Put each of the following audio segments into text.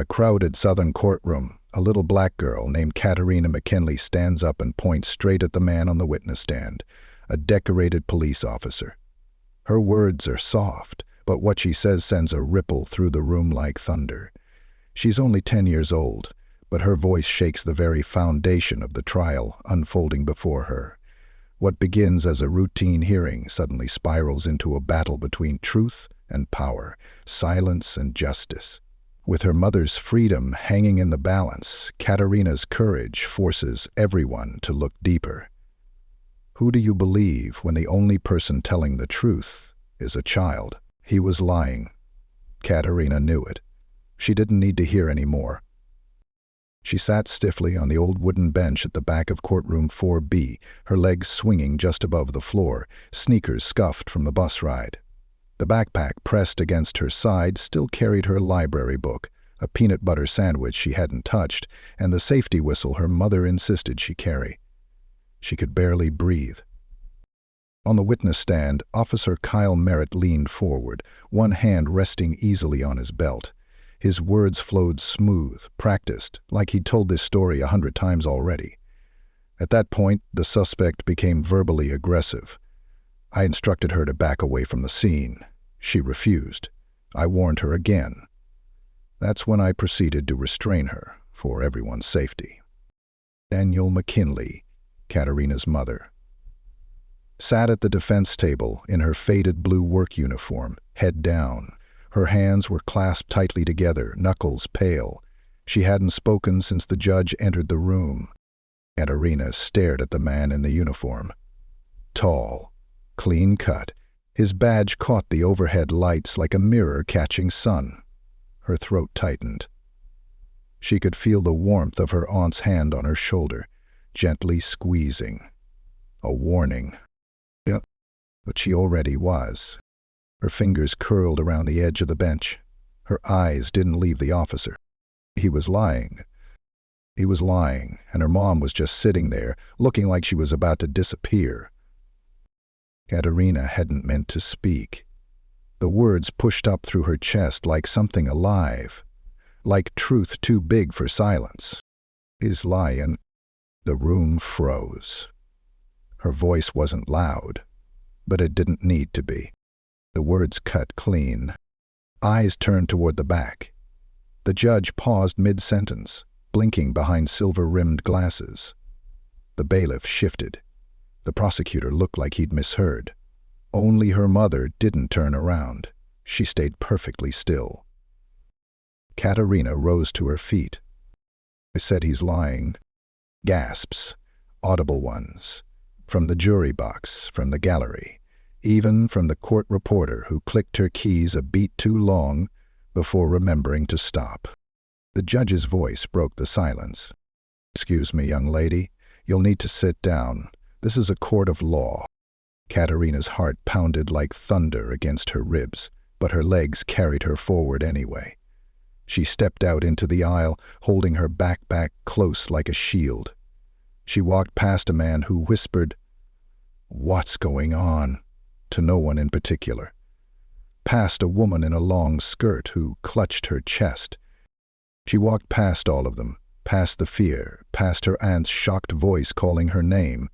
a crowded southern courtroom, a little black girl named Katarina McKinley stands up and points straight at the man on the witness stand, a decorated police officer. Her words are soft, but what she says sends a ripple through the room like thunder. She's only 10 years old, but her voice shakes the very foundation of the trial unfolding before her. What begins as a routine hearing suddenly spirals into a battle between truth and power, silence and justice. With her mother's freedom hanging in the balance, Katarina's courage forces everyone to look deeper. Who do you believe when the only person telling the truth is a child? He was lying. Katarina knew it. She didn't need to hear any more. She sat stiffly on the old wooden bench at the back of courtroom 4B, her legs swinging just above the floor, sneakers scuffed from the bus ride. The backpack pressed against her side still carried her library book, a peanut butter sandwich she hadn't touched, and the safety whistle her mother insisted she carry. She could barely breathe. On the witness stand, Officer Kyle Merritt leaned forward, one hand resting easily on his belt. His words flowed smooth, practiced, like he'd told this story 100 times already. At that point, the suspect became verbally aggressive. I instructed her to back away from the scene. She refused. I warned her again. That's when I proceeded to restrain her, for everyone's safety. Danielle McKinley, Katarina's mother, sat at the defense table in her faded blue work uniform, head down. Her hands were clasped tightly together, knuckles pale. She hadn't spoken since the judge entered the room. Katarina stared at the man in the uniform. Tall, clean-cut, his badge caught the overhead lights like a mirror catching sun. Her throat tightened. She could feel the warmth of her aunt's hand on her shoulder, gently squeezing. A warning. Yep, but she already was. Her fingers curled around the edge of the bench. Her eyes didn't leave the officer. He was lying. He was lying, and her mom was just sitting there, looking like she was about to disappear. Katarina hadn't meant to speak. The words pushed up through her chest like something alive, like truth too big for silence. He's lying. The room froze. Her voice wasn't loud, but it didn't need to be. The words cut clean. Eyes turned toward the back. The judge paused mid-sentence, blinking behind silver-rimmed glasses. The bailiff shifted. The prosecutor looked like he'd misheard. Only her mother didn't turn around. She stayed perfectly still. Katarina rose to her feet. I said he's lying. Gasps, audible ones, from the jury box, from the gallery, even from the court reporter who clicked her keys a beat too long before remembering to stop. The judge's voice broke the silence. Excuse me, young lady. You'll need to sit down. This is a court of law. Katarina's heart pounded like thunder against her ribs, but her legs carried her forward anyway. She stepped out into the aisle, holding her backpack close like a shield. She walked past a man who whispered, "What's going on?" to no one in particular. Past a woman in a long skirt who clutched her chest. She walked past all of them, past the fear, past her aunt's shocked voice calling her name,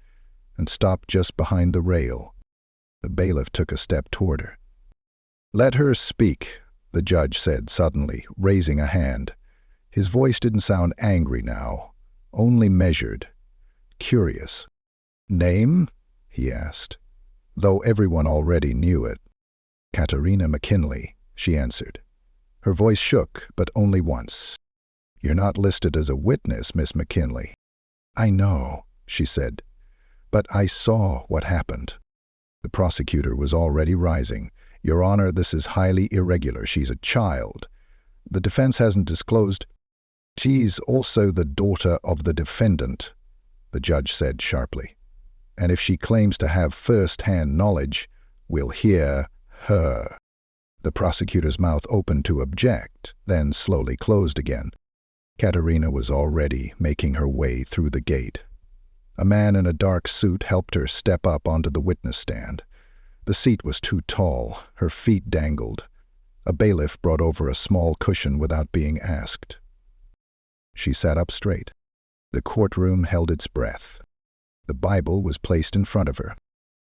and stopped just behind the rail. The bailiff took a step toward her. "Let her speak," the judge said suddenly, raising a hand. His voice didn't sound angry now, only measured, curious. "Name?" he asked, though everyone already knew it. "Katarina McKinley," she answered. Her voice shook, but only once. "You're not listed as a witness, Miss McKinley." "I know," she said, "but I saw what happened." The prosecutor was already rising. "Your Honor, this is highly irregular. She's a child. The defense hasn't disclosed." "She's also the daughter of the defendant," the judge said sharply. "And if she claims to have first-hand knowledge, we'll hear her." The prosecutor's mouth opened to object, then slowly closed again. Katarina was already making her way through the gate. A man in a dark suit helped her step up onto the witness stand. The seat was too tall, her feet dangled. A bailiff brought over a small cushion without being asked. She sat up straight. The courtroom held its breath. The Bible was placed in front of her.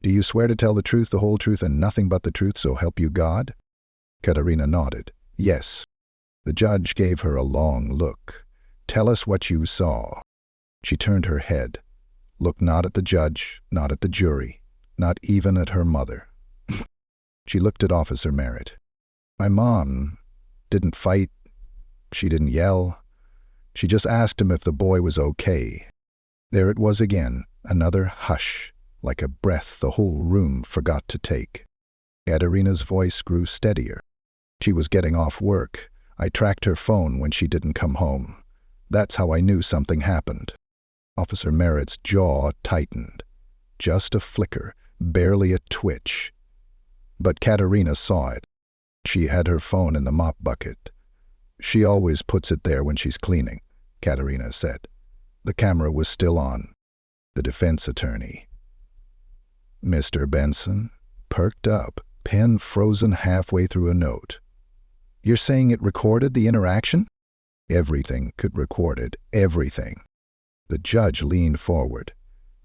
"Do you swear to tell the truth, the whole truth, and nothing but the truth, so help you God?" Katarina nodded. "Yes." The judge gave her a long look. "Tell us what you saw." She turned her head, looked not at the judge, not at the jury, not even at her mother. She looked at Officer Merritt. "My mom didn't fight. She didn't yell. She just asked him if the boy was okay." There it was again, another hush, like a breath the whole room forgot to take. Katarina's voice grew steadier. "She was getting off work. I tracked her phone when she didn't come home. That's how I knew something happened." Officer Merritt's jaw tightened. Just a flicker, barely a twitch. But Katarina saw it. She had her phone in the mop bucket. "She always puts it there when she's cleaning," Katarina said. The camera was still on. The defense attorney, Mr. Benson, perked up, pen frozen halfway through a note. "You're saying it recorded the interaction?" "Everything could record it, everything." The judge leaned forward.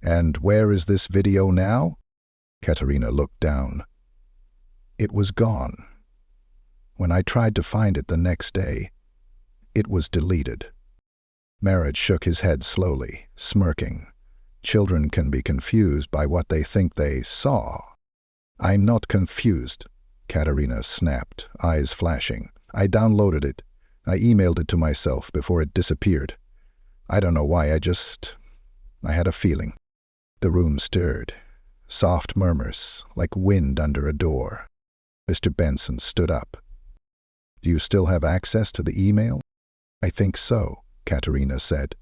"And where is this video now?" Katarina looked down. "It was gone. When I tried to find it the next day, it was deleted." Merritt shook his head slowly, smirking. "Children can be confused by what they think they saw." "I'm not confused," Katarina snapped, eyes flashing. "I downloaded it. I emailed it to myself before it disappeared. I don't know why, I had a feeling." The room stirred. Soft murmurs, like wind under a door. Mr. Benson stood up. "Do you still have access to the email?" "I think so," Katarina said.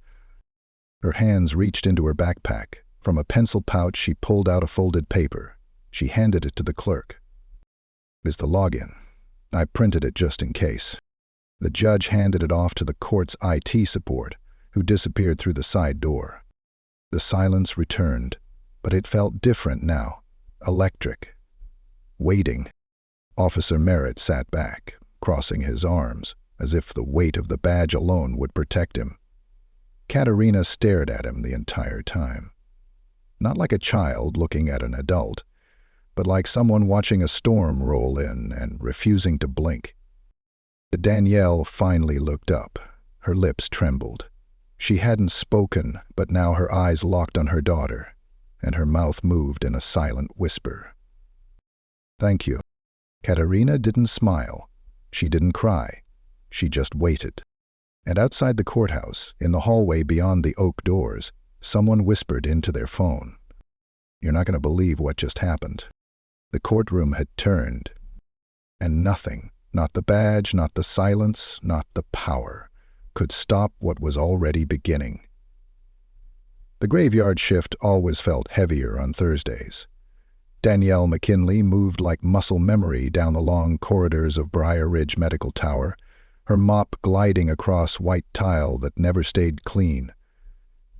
Her hands reached into her backpack. From a pencil pouch she pulled out a folded paper. She handed it to the clerk. "Is the login? I printed it just in case." The judge handed it off to the court's IT support, who disappeared through the side door. The silence returned, but it felt different now, electric. Waiting. Officer Merritt sat back, crossing his arms, as if the weight of the badge alone would protect him. Katarina stared at him the entire time. Not like a child looking at an adult, but like someone watching a storm roll in and refusing to blink. Danielle finally looked up. Her lips trembled. She hadn't spoken, but now her eyes locked on her daughter, and her mouth moved in a silent whisper. "Thank you." Katarina didn't smile. She didn't cry. She just waited. And outside the courthouse, in the hallway beyond the oak doors, someone whispered into their phone. "You're not going to believe what just happened." The courtroom had turned, and nothing, not the badge, not the silence, not the power, could stop what was already beginning. The graveyard shift always felt heavier on Thursdays. Danielle McKinley moved like muscle memory down the long corridors of Briar Ridge Medical Tower, her mop gliding across white tile that never stayed clean.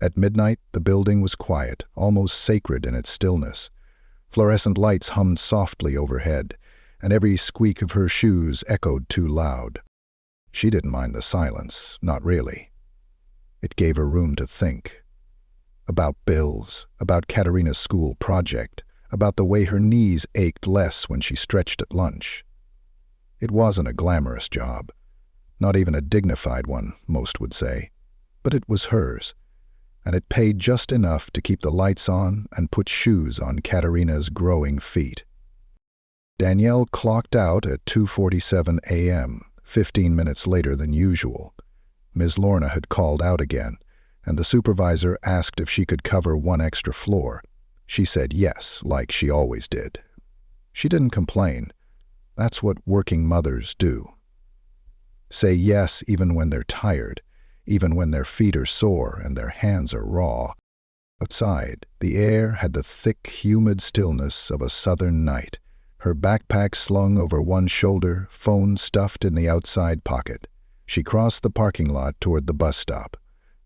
At midnight, the building was quiet, almost sacred in its stillness. Fluorescent lights hummed softly overhead, and every squeak of her shoes echoed too loud. She didn't mind the silence, not really. It gave her room to think. About bills, about Katarina's school project, about the way her knees ached less when she stretched at lunch. It wasn't a glamorous job. Not even a dignified one, most would say. But it was hers, and it paid just enough to keep the lights on and put shoes on Katarina's growing feet. Danielle clocked out at 2:47 a.m., 15 minutes later than usual. Ms. Lorna had called out again, and the supervisor asked if she could cover one extra floor. She said yes, like she always did. She didn't complain. That's what working mothers do. Say yes even when they're tired, even when their feet are sore and their hands are raw. Outside, the air had the thick, humid stillness of a southern night. Her backpack slung over one shoulder, phone stuffed in the outside pocket. She crossed the parking lot toward the bus stop.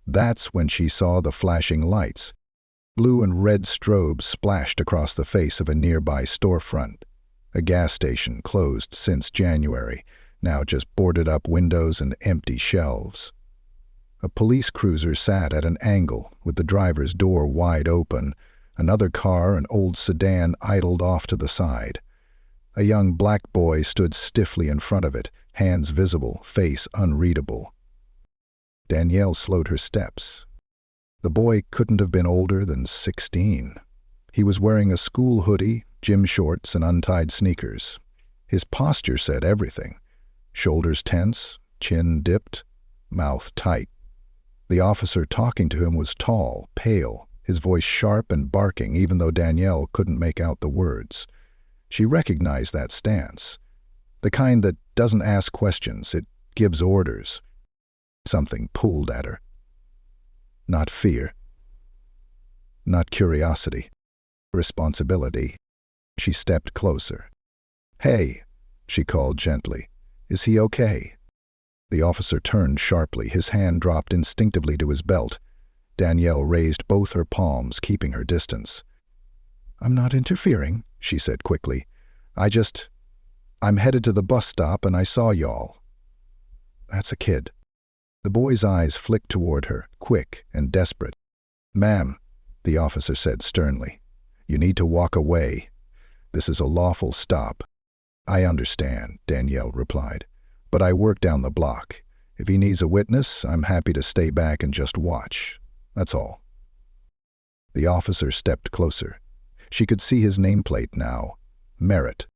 That's when she saw the flashing lights. Blue and red strobes splashed across the face of a nearby storefront. A gas station closed since January, now just boarded-up windows and empty shelves. A police cruiser sat at an angle, with the driver's door wide open. Another car, an old sedan, idled off to the side. A young black boy stood stiffly in front of it, hands visible, face unreadable. Danielle slowed her steps. The boy couldn't have been older than 16. He was wearing a school hoodie, gym shorts, and untied sneakers. His posture said everything. Shoulders tense, chin dipped, mouth tight. The officer talking to him was tall, pale, his voice sharp and barking, even though Danielle couldn't make out the words. She recognized that stance. The kind that doesn't ask questions, it gives orders. Something pulled at her. Not fear. Not curiosity. Responsibility. She stepped closer. "Hey," she called gently. "Is he okay?" The officer turned sharply, his hand dropped instinctively to his belt. Danielle raised both her palms, keeping her distance. "I'm not interfering," she said quickly. I'm headed to the bus stop and I saw y'all." "That's a kid." The boy's eyes flicked toward her, quick and desperate. "Ma'am," the officer said sternly, "you need to walk away. This is a lawful stop." "I understand," Danielle replied, "but I work down the block. If he needs a witness, I'm happy to stay back and just watch. That's all." The officer stepped closer. She could see his nameplate now. Merritt.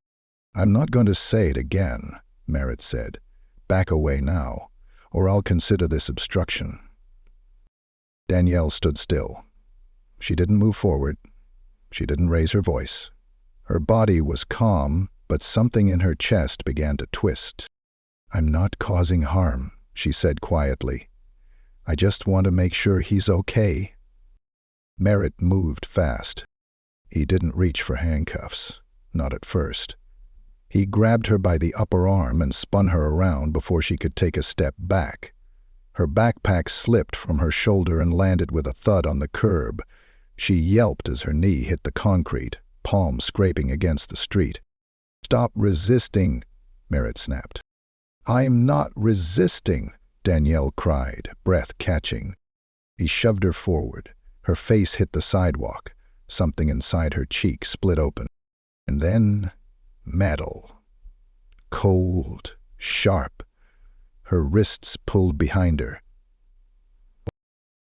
"I'm not going to say it again," Merritt said. "Back away now, or I'll consider this obstruction." Danielle stood still. She didn't move forward. She didn't raise her voice. Her body was calm, but something in her chest began to twist. "I'm not causing harm," she said quietly. "I just want to make sure he's okay." Merritt moved fast. He didn't reach for handcuffs, not at first. He grabbed her by the upper arm and spun her around before she could take a step back. Her backpack slipped from her shoulder and landed with a thud on the curb. She yelped as her knee hit the concrete, palm scraping against the street. "Stop resisting," Merritt snapped. "I'm not resisting," Danielle cried, breath catching. He shoved her forward. Her face hit the sidewalk. Something inside her cheek split open. And then, metal. Cold, sharp. Her wrists pulled behind her.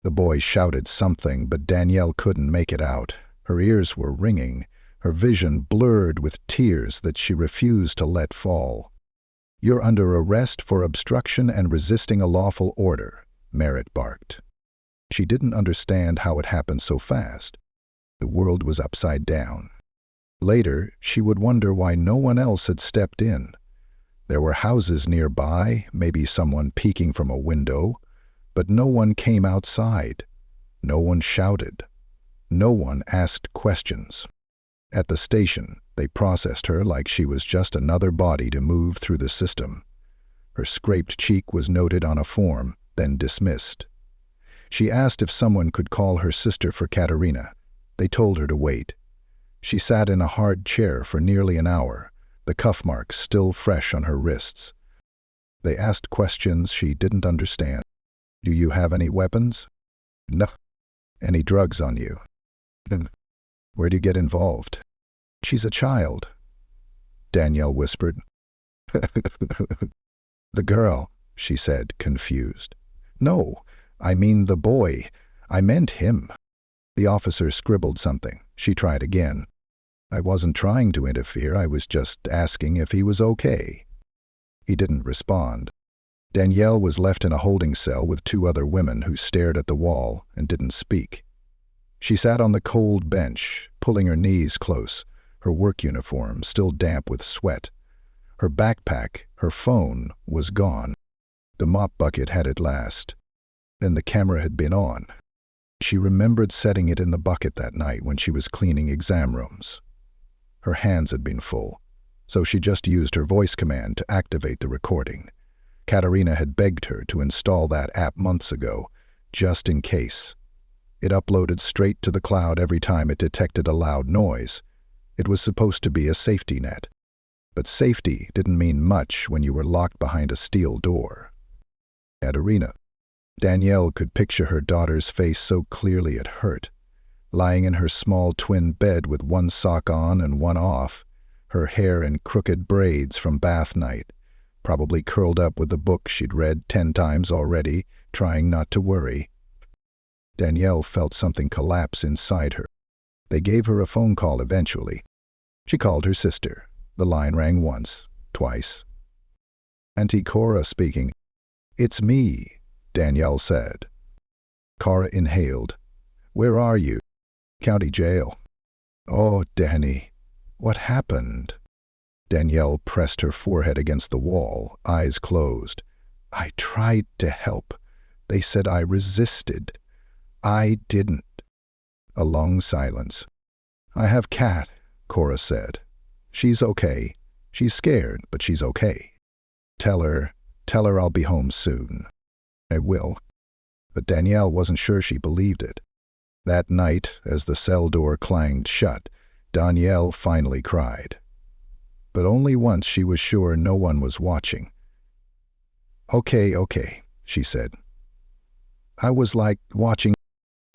The boy shouted something, but Danielle couldn't make it out. Her ears were ringing, her vision blurred with tears that she refused to let fall. "You're under arrest for obstruction and resisting a lawful order," Merritt barked. She didn't understand how it happened so fast. The world was upside down. Later, she would wonder why no one else had stepped in. There were houses nearby, maybe someone peeking from a window, but no one came outside. No one shouted. No one asked questions. At the station, they processed her like she was just another body to move through the system. Her scraped cheek was noted on a form, then dismissed. She asked if someone could call her sister for Katarina. They told her to wait. She sat in a hard chair for nearly an hour, the cuff marks still fresh on her wrists. They asked questions she didn't understand. "Do you have any weapons?" "No." "Any drugs on you?" "Where'd you get involved?" "She's a child," Danielle whispered. "The girl," she said, confused. "No, I mean the boy. I meant him." The officer scribbled something. She tried again. "I wasn't trying to interfere, I was just asking if he was okay." He didn't respond. Danielle was left in a holding cell with two other women who stared at the wall and didn't speak. She sat on the cold bench, pulling her knees close, her work uniform still damp with sweat. Her backpack, her phone, was gone. The mop bucket had it last. And the camera had been on. She remembered setting it in the bucket that night when she was cleaning exam rooms. Her hands had been full, so she just used her voice command to activate the recording. Katarina had begged her to install that app months ago, just in case. It uploaded straight to the cloud every time it detected a loud noise. It was supposed to be a safety net. But safety didn't mean much when you were locked behind a steel door. Katarina. Danielle could picture her daughter's face so clearly it hurt. Lying in her small twin bed with one sock on and one off, her hair in crooked braids from bath night, probably curled up with the book she'd read 10 times already, trying not to worry. Danielle felt something collapse inside her. They gave her a phone call eventually. She called her sister. The line rang once, twice. "Auntie Cora speaking." "It's me," Danielle said. Cora inhaled. "Where are you?" "County jail." "Oh, Danny, what happened?" Danielle pressed her forehead against the wall, eyes closed. "I tried to help. They said I resisted. I didn't." A long silence. "I have Kat," Cora said. "She's okay. She's scared, but she's okay. Tell her I'll be home soon." "I will." But Danielle wasn't sure she believed it. That night, as the cell door clanged shut, Danielle finally cried. But only once she was sure no one was watching. Okay, she said. "I was like watching."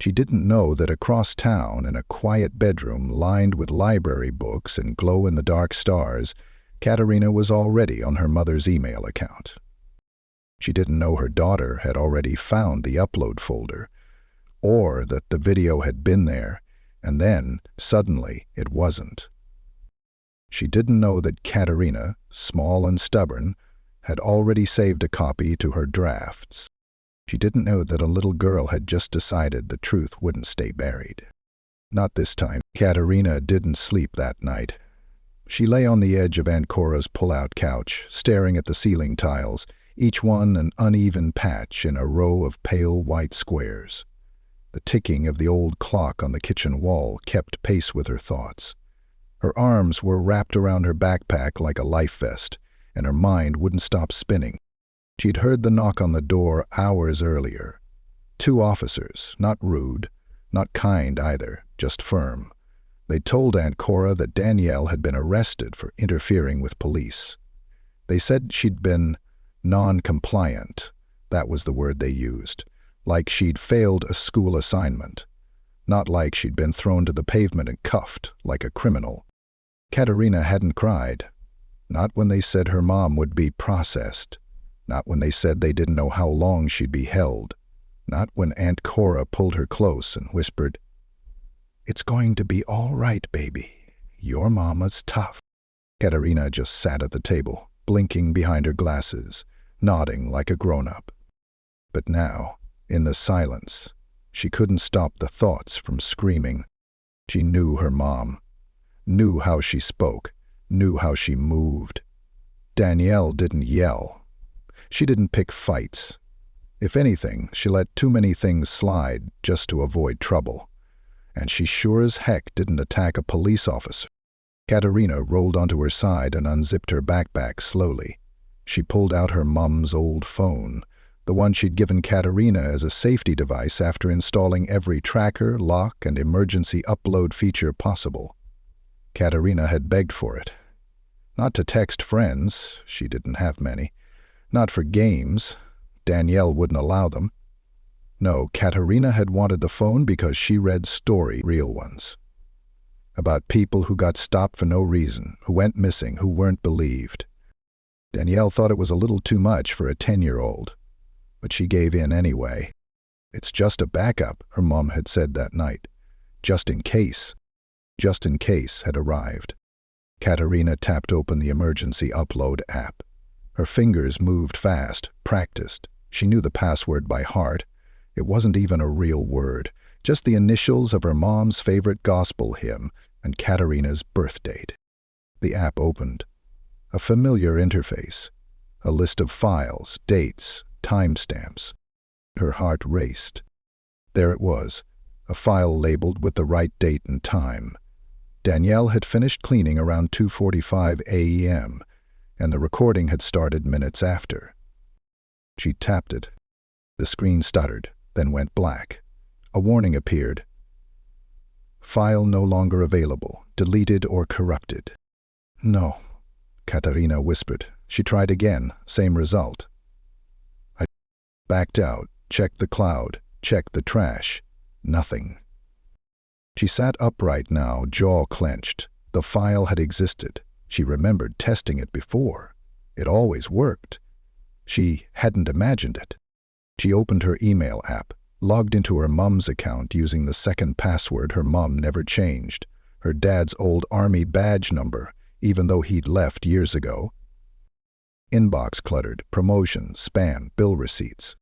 She didn't know that across town, in a quiet bedroom lined with library books and glow-in-the-dark stars, Katarina was already on her mother's email account. She didn't know her daughter had already found the upload folder, or that the video had been there, and then, suddenly, it wasn't. She didn't know that Katarina, small and stubborn, had already saved a copy to her drafts. She didn't know that a little girl had just decided the truth wouldn't stay buried. Not this time. Katarina didn't sleep that night. She lay on the edge of Aunt Cora's pull-out couch, staring at the ceiling tiles, each one an uneven patch in a row of pale white squares. The ticking of the old clock on the kitchen wall kept pace with her thoughts. Her arms were wrapped around her backpack like a life vest, and her mind wouldn't stop spinning. She'd heard the knock on the door hours earlier. 2 officers, not rude, not kind either, just firm. They told Aunt Cora that Danielle had been arrested for interfering with police. They said she'd been non-compliant. That was the word they used. Like she'd failed a school assignment. Not like she'd been thrown to the pavement and cuffed, like a criminal. Katarina hadn't cried. Not when they said her mom would be processed. Not when they said they didn't know how long she'd be held. Not when Aunt Cora pulled her close and whispered, "It's going to be all right, baby. Your mama's tough." Katarina just sat at the table, blinking behind her glasses, nodding like a grown-up. But now, in the silence, she couldn't stop the thoughts from screaming. She knew her mom, knew how she spoke, knew how she moved. Danielle didn't yell. She didn't pick fights. If anything, she let too many things slide just to avoid trouble. And she sure as heck didn't attack a police officer. Katarina rolled onto her side and unzipped her backpack slowly. She pulled out her mom's old phone, the one she'd given Katarina as a safety device after installing every tracker, lock, and emergency upload feature possible. Katarina had begged for it. Not to text friends, she didn't have many. Not for games, Danielle wouldn't allow them. No, Katarina had wanted the phone because she read stories, real ones. About people who got stopped for no reason, who went missing, who weren't believed. Danielle thought it was a little too much for a 10-year-old, but she gave in anyway. "It's just a backup," her mom had said that night. Just in case. Just in case had arrived. Katarina tapped open the emergency upload app. Her fingers moved fast, practiced. She knew the password by heart. It wasn't even a real word, just the initials of her mom's favorite gospel hymn and Katarina's birth date. The app opened. A familiar interface. A list of files, dates, timestamps. Her heart raced. There it was, a file labeled with the right date and time. Danielle had finished cleaning around 2:45 a.m., and the recording had started minutes after. She tapped it. The screen stuttered, then went black. A warning appeared. "File no longer available, deleted or corrupted." No. Katarina whispered. She tried again, same result. I backed out, checked the cloud, checked the trash. Nothing. She sat upright now, jaw clenched. The file had existed. She remembered testing it before. It always worked. She hadn't imagined it. She opened her email app, logged into her mom's account using the second password her mom never changed, her dad's old army badge number, even though he'd left years ago. Inbox cluttered, promotions, spam, bill receipts.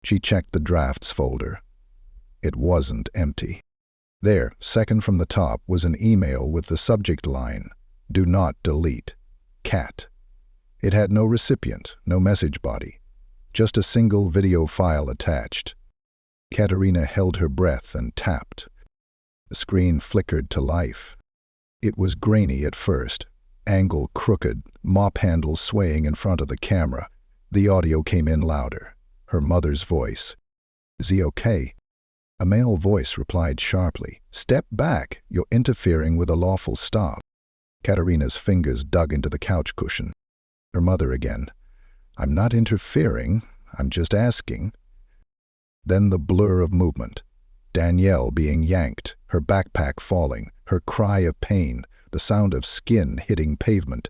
She checked the drafts folder. It wasn't empty. There, second from the top, was an email with the subject line, "Do not delete. Cat." It had no recipient, no message body, just a single video file attached. Katarina held her breath and tapped. The screen flickered to life. It was grainy at first, angle crooked, mop handle swaying in front of the camera. The audio came in louder. Her mother's voice. "Is he okay?" A male voice replied sharply, "Step back, you're interfering with a lawful stop." Katarina's fingers dug into the couch cushion. Her mother again. "I'm not interfering, I'm just asking." Then the blur of movement. Danielle being yanked, her backpack falling, her cry of pain, the sound of skin hitting pavement.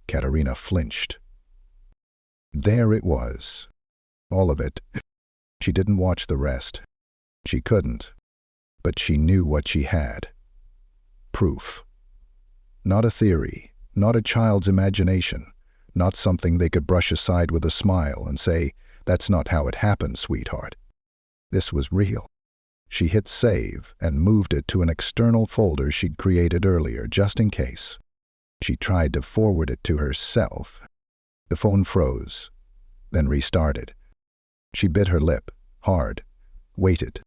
Katarina flinched. There it was. All of it. She didn't watch the rest. She couldn't. But she knew what she had. Proof. Not a theory, not a child's imagination, not something they could brush aside with a smile and say, "That's not how it happened, sweetheart." This was real. She hit save and moved it to an external folder she'd created earlier, just in case. She tried to forward it to herself. The phone froze, then restarted. She bit her lip, hard, waited.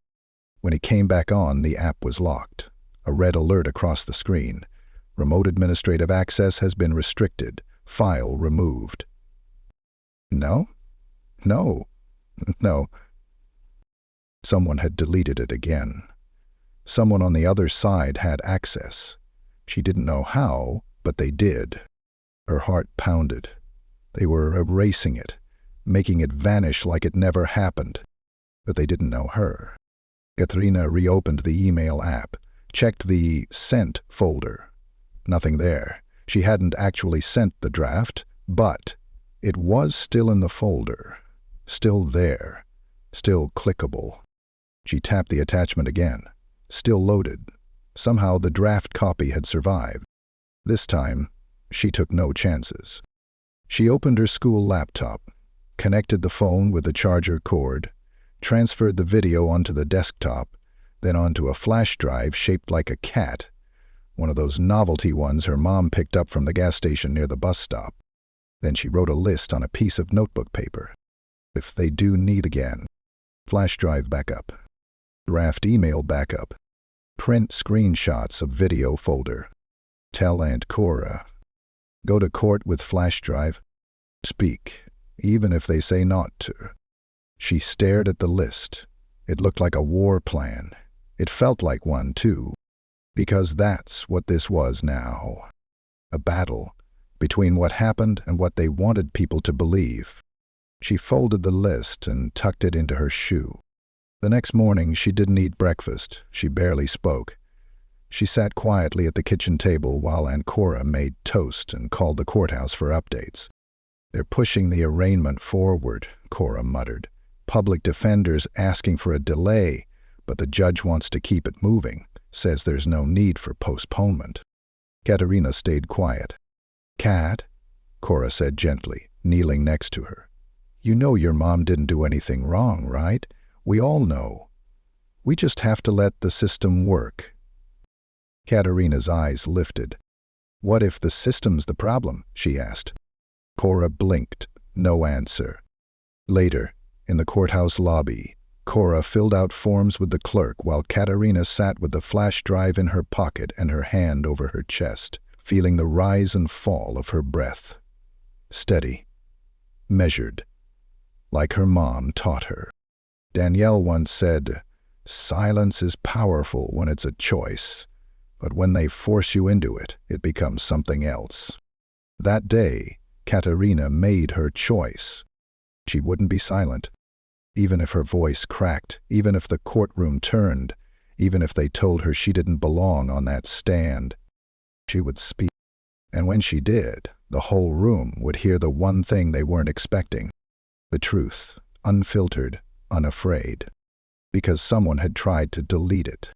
When it came back on, the app was locked. A red alert across the screen. Remote administrative access has been restricted. File removed. No? No. No. Someone had deleted it again. Someone on the other side had access. She didn't know how, but they did. Her heart pounded. They were erasing it, making it vanish like it never happened. But they didn't know her. Katarina reopened the email app, checked the sent folder. Nothing there. She hadn't actually sent the draft, but it was still in the folder. Still there. Still clickable. She tapped the attachment again. Still loaded. Somehow the draft copy had survived. This time, she took no chances. She opened her school laptop, connected the phone with the charger cord, transferred the video onto the desktop, then onto a flash drive shaped like a cat, one of those novelty ones her mom picked up from the gas station near the bus stop. Then she wrote a list on a piece of notebook paper. If they do need again. Flash drive backup. Draft email backup. Print screenshots of video folder. Tell Aunt Cora. Go to court with flash drive. Speak, even if they say not to. She stared at the list. It looked like a war plan. It felt like one, too. Because that's what this was now. A battle between what happened and what they wanted people to believe. She folded the list and tucked it into her shoe. The next morning, she didn't eat breakfast. She barely spoke. She sat quietly at the kitchen table while Aunt Cora made toast and called the courthouse for updates. "They're pushing the arraignment forward," Cora muttered. "Public defenders asking for a delay, but the judge wants to keep it moving, says there's no need for postponement." Katarina stayed quiet. "Kat," Cora said gently, kneeling next to her. "You know your mom didn't do anything wrong, right? We all know. We just have to let the system work." Katarina's eyes lifted. "What if the system's the problem?" she asked. Cora blinked. No answer. Later, in the courthouse lobby, Cora filled out forms with the clerk while Katarina sat with the flash drive in her pocket and her hand over her chest, feeling the rise and fall of her breath. Steady. Measured. Like her mom taught her. Danielle once said, "Silence is powerful when it's a choice, but when they force you into it, it becomes something else." That day, Katarina made her choice. She wouldn't be silent. Even if her voice cracked, even if the courtroom turned, even if they told her she didn't belong on that stand, she would speak. And when she did, the whole room would hear the one thing they weren't expecting. The truth, unfiltered, unafraid. Because someone had tried to delete it.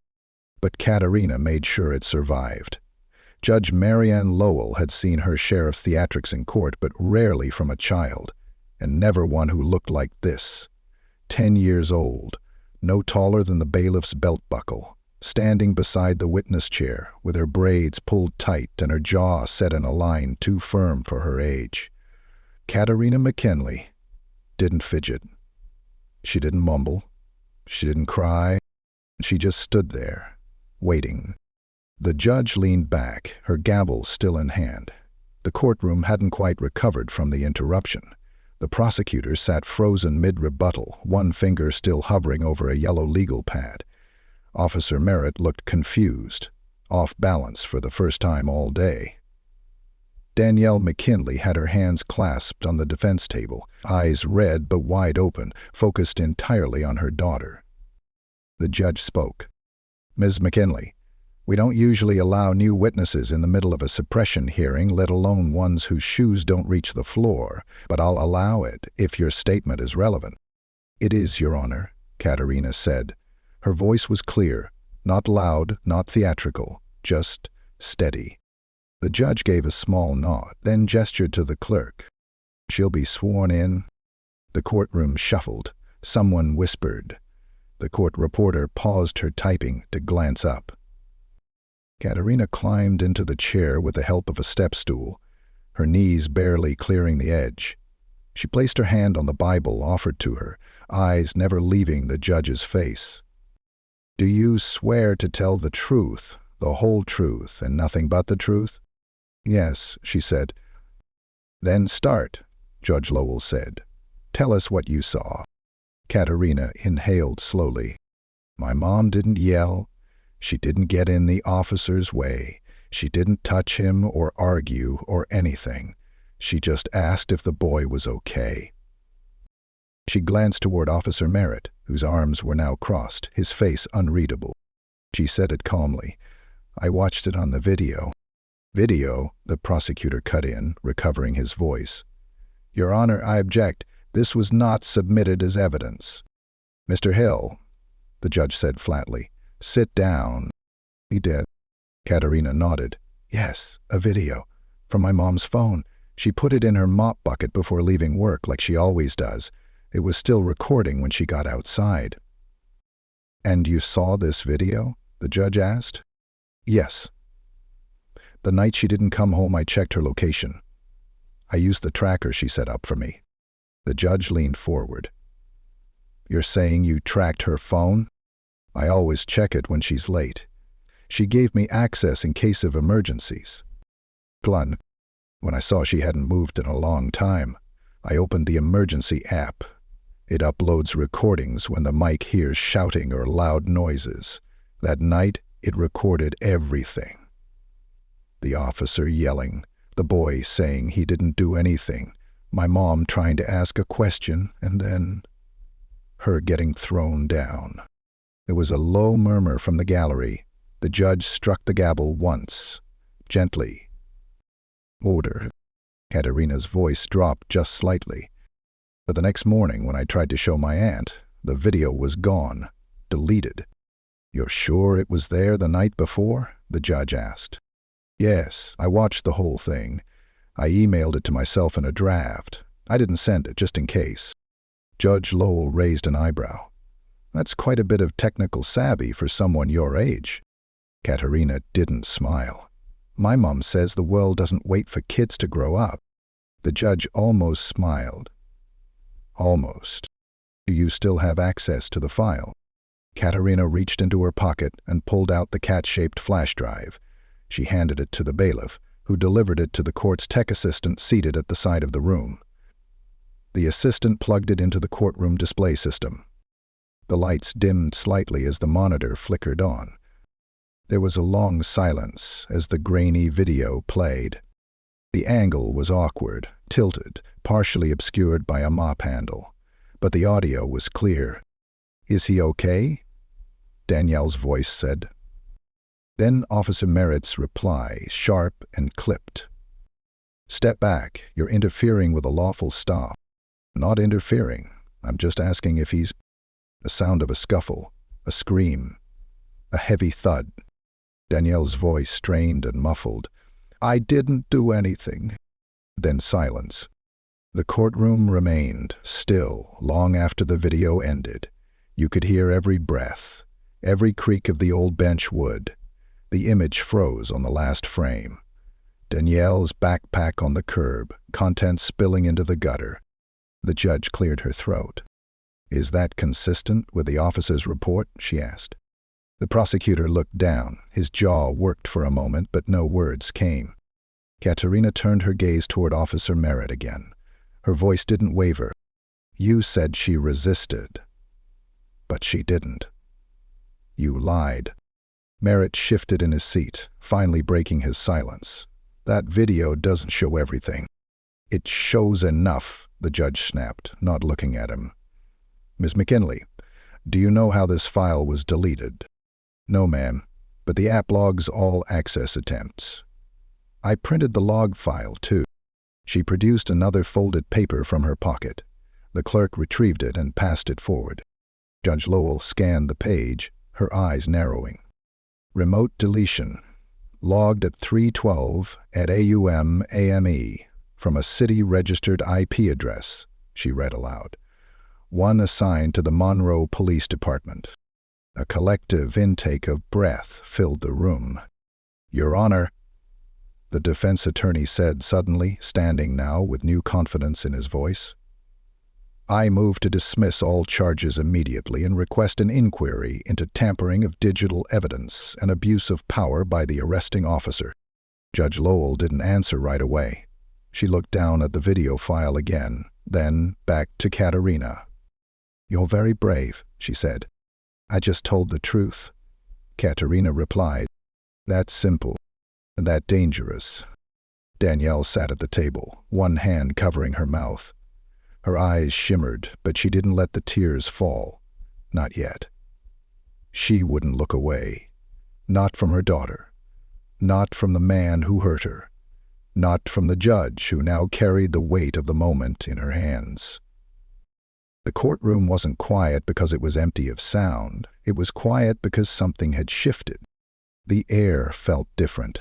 But Katarina made sure it survived. Judge Marianne Lowell had seen her share of theatrics in court, but rarely from a child, and never one who looked like this. 10 years old, no taller than the bailiff's belt buckle, standing beside the witness chair with her braids pulled tight and her jaw set in a line too firm for her age. Katarina McKinley didn't fidget. She didn't mumble. She didn't cry. She just stood there, waiting. The judge leaned back, her gavel still in hand. The courtroom hadn't quite recovered from the interruption. The prosecutor sat frozen mid-rebuttal, one finger still hovering over a yellow legal pad. Officer Merritt looked confused, off balance for the first time all day. Danielle McKinley had her hands clasped on the defense table, eyes red but wide open, focused entirely on her daughter. The judge spoke. "Ms. McKinley, we don't usually allow new witnesses in the middle of a suppression hearing, let alone ones whose shoes don't reach the floor, but I'll allow it if your statement is relevant." "It is, Your Honor," Katarina said. Her voice was clear, not loud, not theatrical, just steady. The judge gave a small nod, then gestured to the clerk. "She'll be sworn in." The courtroom shuffled. Someone whispered. The court reporter paused her typing to glance up. Katarina climbed into the chair with the help of a step stool, her knees barely clearing the edge. She placed her hand on the Bible offered to her, eyes never leaving the judge's face. "Do you swear to tell the truth, the whole truth, and nothing but the truth?" "Yes," she said. "Then start," Judge Lowell said. "Tell us what you saw." Katarina inhaled slowly. "My mom didn't yell. She didn't get in the officer's way. She didn't touch him or argue or anything. She just asked if the boy was okay." She glanced toward Officer Merritt, whose arms were now crossed, his face unreadable. She said it calmly. "I watched it on the video." "Video?" the prosecutor cut in, recovering his voice. "Your Honor, I object. This was not submitted as evidence." "Mr. Hill," the judge said flatly, "sit down." He did. Katarina nodded. "Yes, a video. From my mom's phone. She put it in her mop bucket before leaving work, like she always does. It was still recording when she got outside." "And you saw this video?" the judge asked. "Yes. The night she didn't come home, I checked her location. I used the tracker she set up for me." The judge leaned forward. "You're saying you tracked her phone?" "I always check it when she's late. She gave me access in case of emergencies." Glun. "When I saw she hadn't moved in a long time, I opened the emergency app. It uploads recordings when the mic hears shouting or loud noises. That night, it recorded everything. The officer yelling, the boy saying he didn't do anything, my mom trying to ask a question, and then her getting thrown down." There was a low murmur from the gallery. The judge struck the gavel once, gently. "Order." Katarina's voice dropped just slightly. But the next morning, when I tried to show my aunt, the video was gone, deleted. "You're sure it was there the night before?" the judge asked. "Yes, I watched the whole thing. I emailed it to myself in a draft. I didn't send it, just in case." Judge Lowell raised an eyebrow. "That's quite a bit of technical savvy for someone your age." Katarina didn't smile. "My mom says the world doesn't wait for kids to grow up." The judge almost smiled. "Almost. Do you still have access to the file?" Katarina reached into her pocket and pulled out the cat-shaped flash drive. She handed it to the bailiff, who delivered it to the court's tech assistant seated at the side of the room. The assistant plugged it into the courtroom display system. The lights dimmed slightly as the monitor flickered on. There was a long silence as the grainy video played. The angle was awkward, tilted, partially obscured by a mop handle, but the audio was clear. "Is he okay?" Danielle's voice said. Then Officer Merritt's reply, sharp and clipped. "Step back. You're interfering with a lawful stop." "Not interfering. I'm just asking if he's—" A sound of a scuffle, a scream, a heavy thud. Danielle's voice strained and muffled. "I didn't do anything." Then silence. The courtroom remained still long after the video ended. You could hear every breath, every creak of the old bench wood. The image froze on the last frame. Danielle's backpack on the curb, contents spilling into the gutter. The judge cleared her throat. "Is that consistent with the officer's report?" she asked. The prosecutor looked down. His jaw worked for a moment, but no words came. Katarina turned her gaze toward Officer Merritt again. Her voice didn't waver. "You said she resisted, but she didn't. You lied." Merritt shifted in his seat, finally breaking his silence. "That video doesn't show everything." "It shows enough," the judge snapped, not looking at him. "Ms. McKinley, do you know how this file was deleted?" "No, ma'am, but the app logs all access attempts." "I printed the log file, too." She produced another folded paper from her pocket. The clerk retrieved it and passed it forward. Judge Lowell scanned the page, her eyes narrowing. "Remote deletion. Logged at 3:12 at AUM AME from a city-registered IP address," she read aloud. "One assigned to the Monroe Police Department." A collective intake of breath filled the room. "Your Honor," the defense attorney said suddenly, standing now with new confidence in his voice, "I move to dismiss all charges immediately and request an inquiry into tampering of digital evidence and abuse of power by the arresting officer." Judge Lowell didn't answer right away. She looked down at the video file again, then back to Katarina. "You're very brave," she said. "I just told the truth." Katarina replied, "That's simple, and that dangerous." Danielle sat at the table, one hand covering her mouth. Her eyes shimmered, but she didn't let the tears fall. Not yet. She wouldn't look away. Not from her daughter. Not from the man who hurt her. Not from the judge who now carried the weight of the moment in her hands. The courtroom wasn't quiet because it was empty of sound. It was quiet because something had shifted. The air felt different.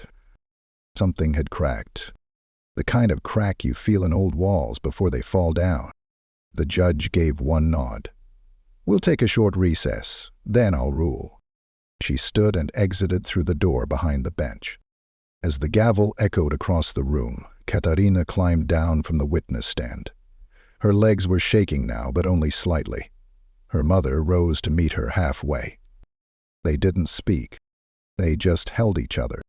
Something had cracked. The kind of crack you feel in old walls before they fall down. The judge gave one nod. "We'll take a short recess, then I'll rule." She stood and exited through the door behind the bench. As the gavel echoed across the room, Katarina climbed down from the witness stand. Her legs were shaking now, but only slightly. Her mother rose to meet her halfway. They didn't speak. They just held each other.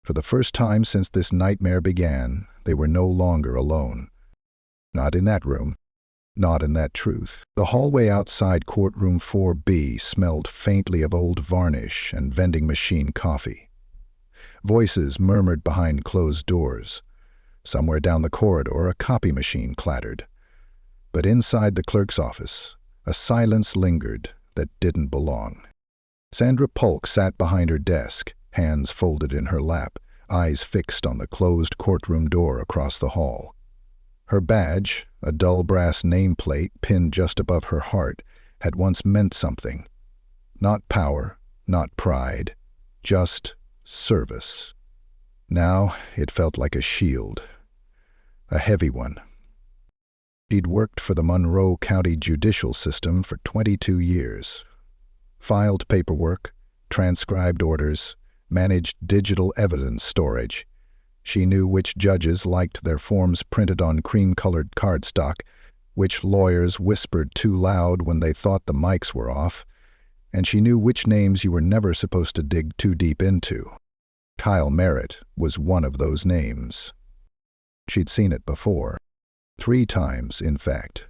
For the first time since this nightmare began, they were no longer alone. Not in that room. Not in that truth. The hallway outside courtroom 4B smelled faintly of old varnish and vending machine coffee. Voices murmured behind closed doors. Somewhere down the corridor, a copy machine clattered. But inside the clerk's office, a silence lingered that didn't belong. Sandra Polk sat behind her desk, hands folded in her lap, eyes fixed on the closed courtroom door across the hall. Her badge, a dull brass nameplate pinned just above her heart, had once meant something. Not power, not pride, just service. Now it felt like a shield, a heavy one. She'd worked for the Monroe County judicial system for 22 years. Filed paperwork, transcribed orders, managed digital evidence storage. She knew which judges liked their forms printed on cream-colored cardstock, which lawyers whispered too loud when they thought the mics were off, and she knew which names you were never supposed to dig too deep into. Kyle Merritt was one of those names. She'd seen it before. 3 times, in fact.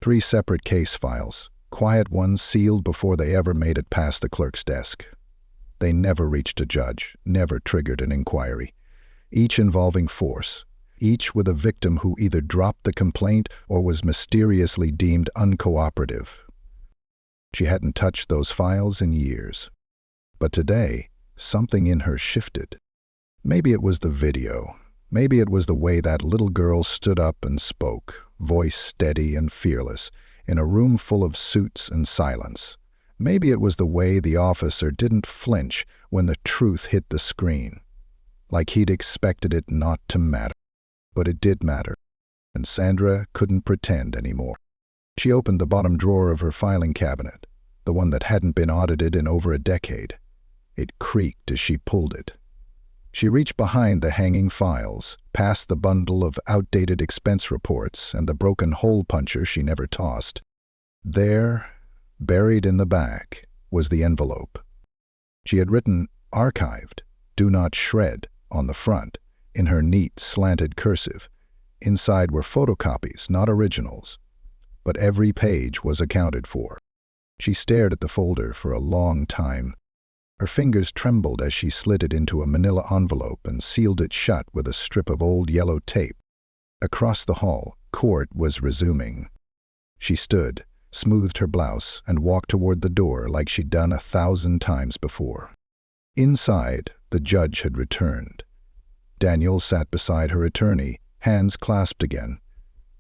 3 separate case files, quiet ones sealed before they ever made it past the clerk's desk. They never reached a judge, never triggered an inquiry. Each involving force, each with a victim who either dropped the complaint or was mysteriously deemed uncooperative. She hadn't touched those files in years. But today, something in her shifted. Maybe it was the video. Maybe it was the way that little girl stood up and spoke, voice steady and fearless, in a room full of suits and silence. Maybe it was the way the officer didn't flinch when the truth hit the screen, like he'd expected it not to matter. But it did matter, and Sandra couldn't pretend anymore. She opened the bottom drawer of her filing cabinet, the one that hadn't been audited in over a decade. It creaked as she pulled it. She reached behind the hanging files, past the bundle of outdated expense reports and the broken hole puncher she never tossed. There, buried in the back, was the envelope. She had written "Archived, do not shred" on the front, in her neat, slanted cursive. Inside were photocopies, not originals. But every page was accounted for. She stared at the folder for a long time. Her fingers trembled as she slid it into a manila envelope and sealed it shut with a strip of old yellow tape. Across the hall, court was resuming. She stood, smoothed her blouse, and walked toward the door like she'd done 1,000 times before. Inside, the judge had returned. Daniel sat beside her attorney, hands clasped again.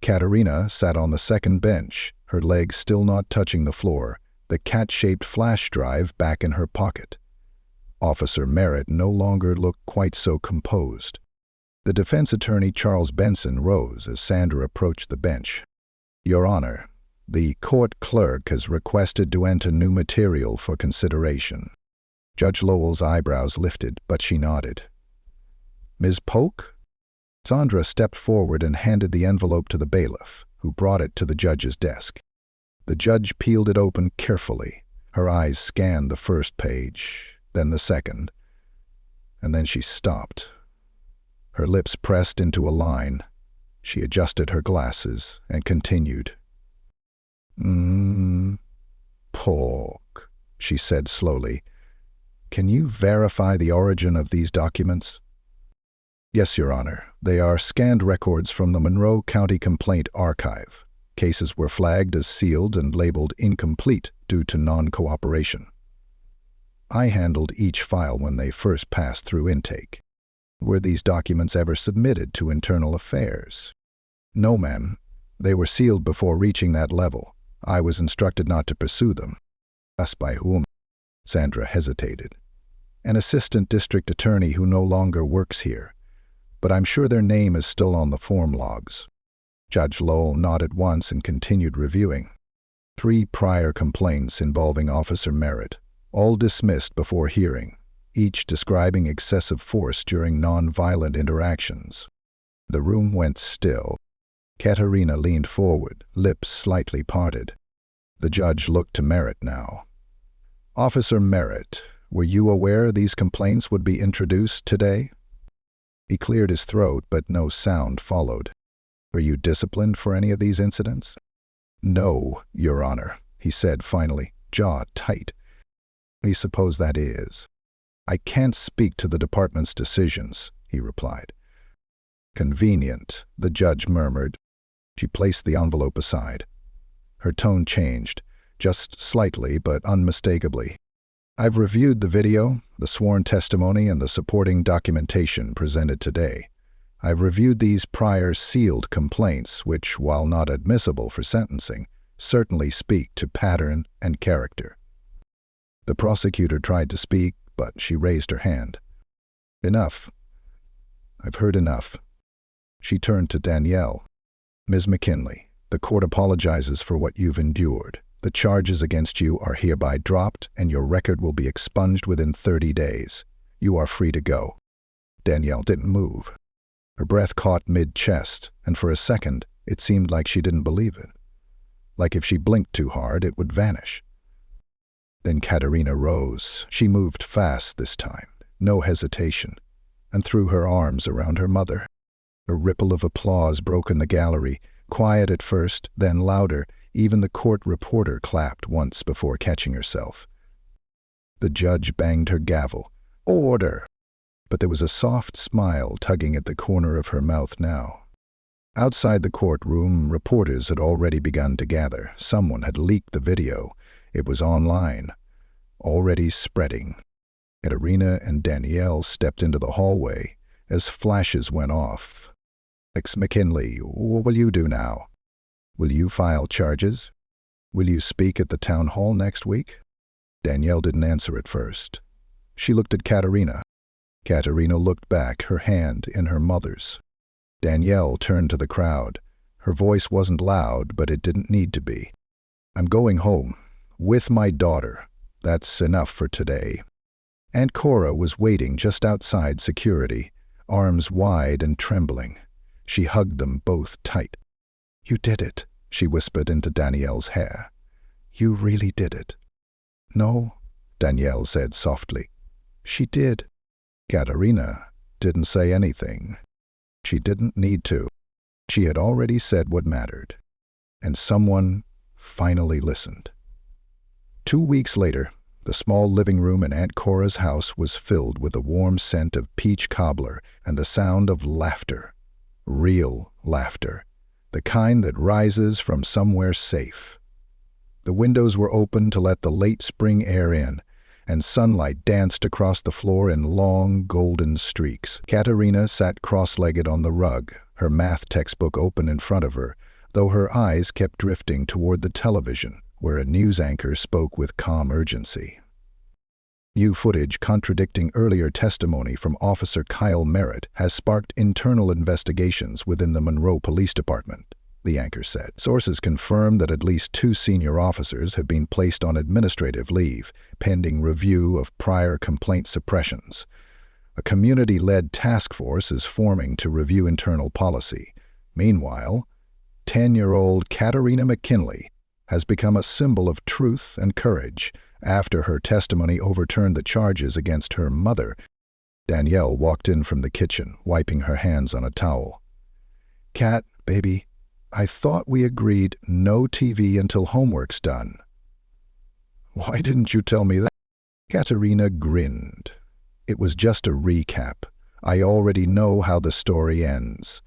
Katarina sat on the second bench, her legs still not touching the floor, the cat-shaped flash drive back in her pocket. Officer Merritt no longer looked quite so composed. The defense attorney Charles Benson rose as Sandra approached the bench. "Your Honor, the court clerk has requested to enter new material for consideration." Judge Lowell's eyebrows lifted, but she nodded. "Ms. Polk?" Sandra stepped forward and handed the envelope to the bailiff, who brought it to the judge's desk. The judge peeled it open carefully. Her eyes scanned the first page, then the second, and then she stopped. Her lips pressed into a line. She adjusted her glasses and continued. Polk, she said slowly. "Can you verify the origin of these documents?" "Yes, Your Honor. They are scanned records from the Monroe County Complaint Archive. Cases were flagged as sealed and labeled incomplete due to non-cooperation. I handled each file when they first passed through intake. Were these documents ever submitted to Internal Affairs?" "No, ma'am. They were sealed before reaching that level. I was instructed not to pursue them." "Us by whom?" Sandra hesitated. "An assistant district attorney who no longer works here. But I'm sure their name is still on the form logs." Judge Lowell nodded once and continued reviewing. 3 prior complaints involving Officer Merritt, all dismissed before hearing, each describing excessive force during non-violent interactions. The room went still. Katarina leaned forward, lips slightly parted. The judge looked to Merritt now. "Officer Merritt, were you aware these complaints would be introduced today?" He cleared his throat, but no sound followed. "Were you disciplined for any of these incidents?" "No, Your Honor," he said finally, jaw tight. "I suppose that is." "I can't speak to the department's decisions," he replied. "Convenient," the judge murmured. She placed the envelope aside. Her tone changed, just slightly but unmistakably. "I've reviewed the video, the sworn testimony, and the supporting documentation presented today. I've reviewed these prior sealed complaints, which, while not admissible for sentencing, certainly speak to pattern and character." The prosecutor tried to speak, but she raised her hand. "Enough. I've heard enough." She turned to Danielle. "Ms. McKinley, the court apologizes for what you've endured. The charges against you are hereby dropped, and your record will be expunged within 30 days. You are free to go." Danielle didn't move. Her breath caught mid-chest, and for a second, it seemed like she didn't believe it. Like if she blinked too hard, it would vanish. Then Katarina rose. She moved fast this time, no hesitation, and threw her arms around her mother. A ripple of applause broke in the gallery, quiet at first, then louder. Even the court reporter clapped once before catching herself. The judge banged her gavel. "Order!" but there was a soft smile tugging at the corner of her mouth now. Outside the courtroom, reporters had already begun to gather. Someone had leaked the video. It was online, already spreading. Katarina and Danielle stepped into the hallway as flashes went off. McKinley, what will you do now? Will you file charges? Will you speak at the town hall next week? Danielle didn't answer at first. She looked at Katarina. Katarina looked back, her hand in her mother's. Danielle turned to the crowd. Her voice wasn't loud, but it didn't need to be. I'm going home. With my daughter. That's enough for today. Aunt Cora was waiting just outside security, arms wide and trembling. She hugged them both tight. You did it, she whispered into Danielle's hair. You really did it. No, Danielle said softly. She did. Katarina didn't say anything. She didn't need to. She had already said what mattered. And someone finally listened. 2 weeks later, the small living room in Aunt Cora's house was filled with the warm scent of peach cobbler and the sound of laughter. Real laughter. The kind that rises from somewhere safe. The windows were open to let the late spring air in, and sunlight danced across the floor in long, golden streaks. Katarina sat cross-legged on the rug, her math textbook open in front of her, though her eyes kept drifting toward the television, where a news anchor spoke with calm urgency. New footage contradicting earlier testimony from Officer Kyle Merritt has sparked internal investigations within the Monroe Police Department, the anchor said. Sources confirm that at least 2 senior officers have been placed on administrative leave, pending review of prior complaint suppressions. A community-led task force is forming to review internal policy. Meanwhile, 10-year-old Katarina McKinley has become a symbol of truth and courage after her testimony overturned the charges against her mother. Danielle walked in from the kitchen, wiping her hands on a towel. Kat, baby, I thought we agreed no TV until homework's done. Why didn't you tell me that? Katarina grinned. It was just a recap. I already know how the story ends.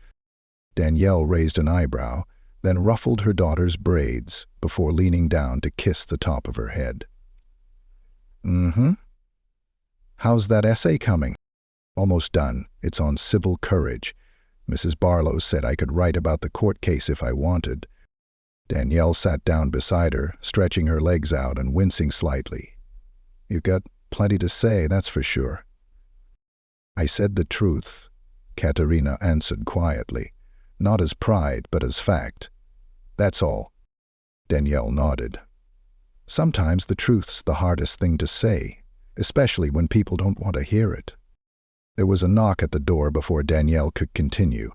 Danielle raised an eyebrow, then ruffled her daughter's braids before leaning down to kiss the top of her head. How's that essay coming? Almost done. It's on civil courage. Mrs. Barlow said I could write about the court case if I wanted. Danielle sat down beside her, stretching her legs out and wincing slightly. You've got plenty to say, that's for sure. I said the truth, Katarina answered quietly, not as pride but as fact. That's all. Danielle nodded. Sometimes the truth's the hardest thing to say, especially when people don't want to hear it. There was a knock at the door before Danielle could continue.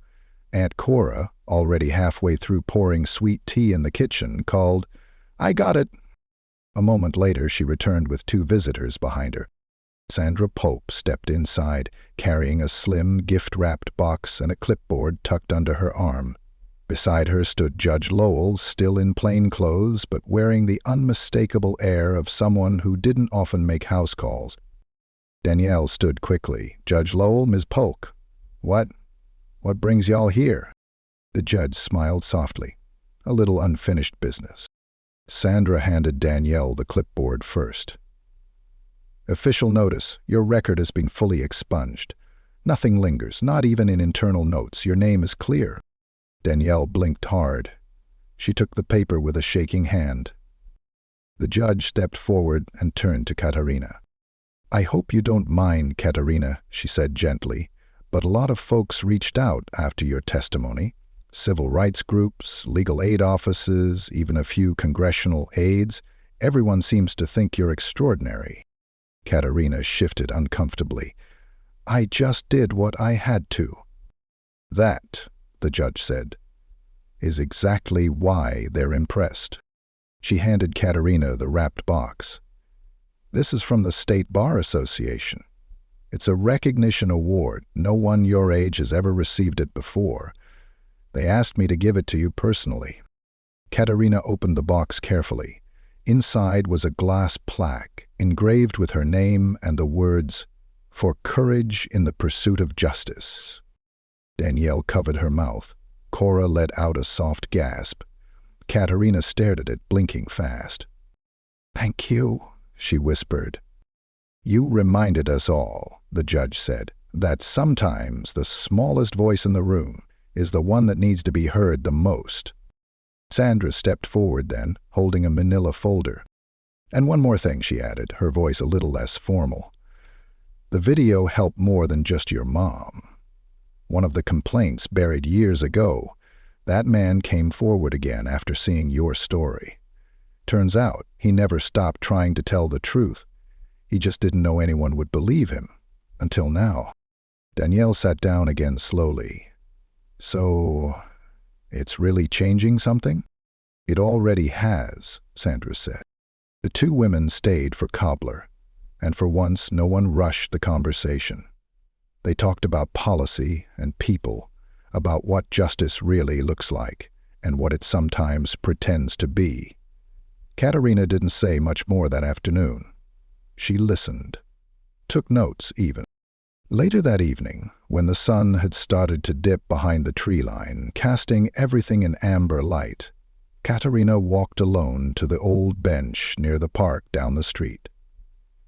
Aunt Cora, already halfway through pouring sweet tea in the kitchen, called, I got it. A moment later, she returned with 2 visitors behind her. Sandra Pope stepped inside, carrying a slim, gift-wrapped box and a clipboard tucked under her arm. Beside her stood Judge Lowell, still in plain clothes, but wearing the unmistakable air of someone who didn't often make house calls. Danielle stood quickly. Judge Lowell, Ms. Polk. What brings y'all here? The judge smiled softly. A little unfinished business. Sandra handed Danielle the clipboard first. Official notice. Your record has been fully expunged. Nothing lingers, not even in internal notes. Your name is clear. Danielle blinked hard. She took the paper with a shaking hand. The judge stepped forward and turned to Katarina. I hope you don't mind, Katarina, she said gently, but a lot of folks reached out after your testimony. Civil rights groups, legal aid offices, even a few congressional aides. Everyone seems to think you're extraordinary. Katarina shifted uncomfortably. I just did what I had to. That, the judge said, is exactly why they're impressed. She handed Katarina the wrapped box. This is from the State Bar Association. It's a recognition award. No one your age has ever received it before. They asked me to give it to you personally. Katarina opened the box carefully. Inside was a glass plaque, engraved with her name and the words, For courage in the pursuit of justice. Danielle covered her mouth. Cora let out a soft gasp. Katarina stared at it, blinking fast. "Thank you," she whispered. "You reminded us all," the judge said, "that sometimes the smallest voice in the room is the one that needs to be heard the most." Sandra stepped forward then, holding a manila folder. "And one more thing," she added, her voice a little less formal. "The video helped more than just your mom. One of the complaints buried years ago, that man came forward again after seeing your story. Turns out he never stopped trying to tell the truth. He just didn't know anyone would believe him. Until now." Danielle sat down again slowly. "So, it's really changing something?" "It already has," Sandra said. The two women stayed for cobbler, and for once no one rushed the conversation. They talked about policy and people, about what justice really looks like, and what it sometimes pretends to be. Katarina didn't say much more that afternoon. She listened, took notes even. Later that evening, when the sun had started to dip behind the tree line, casting everything in amber light, Katarina walked alone to the old bench near the park down the street.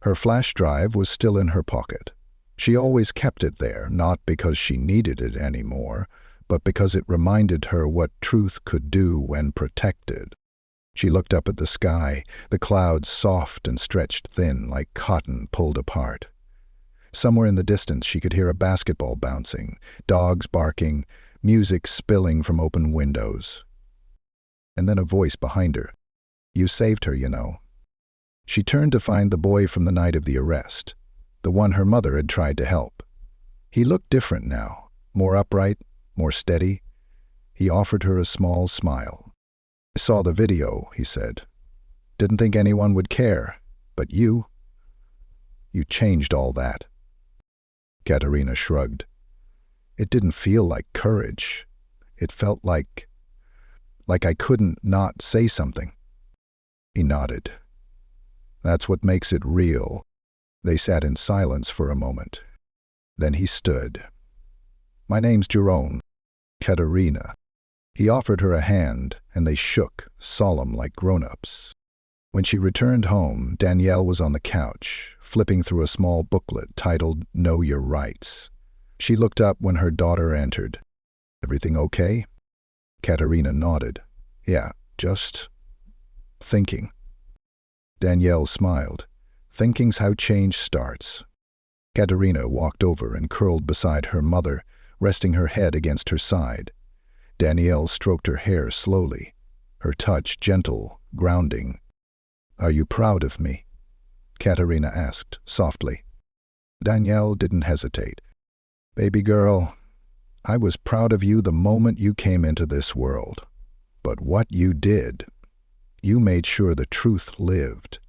Her flash drive was still in her pocket. She always kept it there, not because she needed it anymore, but because it reminded her what truth could do when protected. She looked up at the sky, the clouds soft and stretched thin like cotton pulled apart. Somewhere in the distance she could hear a basketball bouncing, dogs barking, music spilling from open windows. And then a voice behind her. "You saved her, you know." She turned to find the boy from the night of the arrest, the one her mother had tried to help. He looked different now, more upright, more steady. He offered her a small smile. "I saw the video," he said. "Didn't think anyone would care, but you changed all that." Katarina shrugged. "It didn't feel like courage. It felt like I couldn't not say something." He nodded. "That's what makes it real." They sat in silence for a moment. Then he stood. "My name's Jerome. Katarina." He offered her a hand, and they shook, solemn like grown-ups. When she returned home, Danielle was on the couch, flipping through a small booklet titled Know Your Rights. She looked up when her daughter entered. "Everything okay?" Katarina nodded. "Yeah, just thinking." Danielle smiled. "Thinking's how change starts." Katarina walked over and curled beside her mother, resting her head against her side. Danielle stroked her hair slowly, her touch gentle, grounding. "Are you proud of me?" Katarina asked, softly. Danielle didn't hesitate. "Baby girl, I was proud of you the moment you came into this world. But what you did, you made sure the truth lived.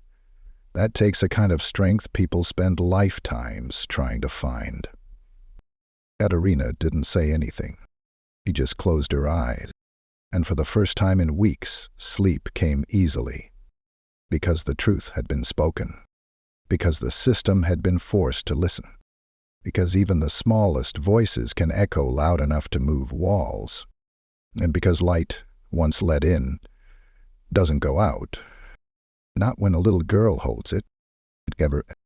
That takes a kind of strength people spend lifetimes trying to find." Katarina didn't say anything. She just closed her eyes, and for the first time in weeks, sleep came easily. Because the truth had been spoken. Because the system had been forced to listen. Because even the smallest voices can echo loud enough to move walls. And because light, once let in, doesn't go out. Not when a little girl holds it. It never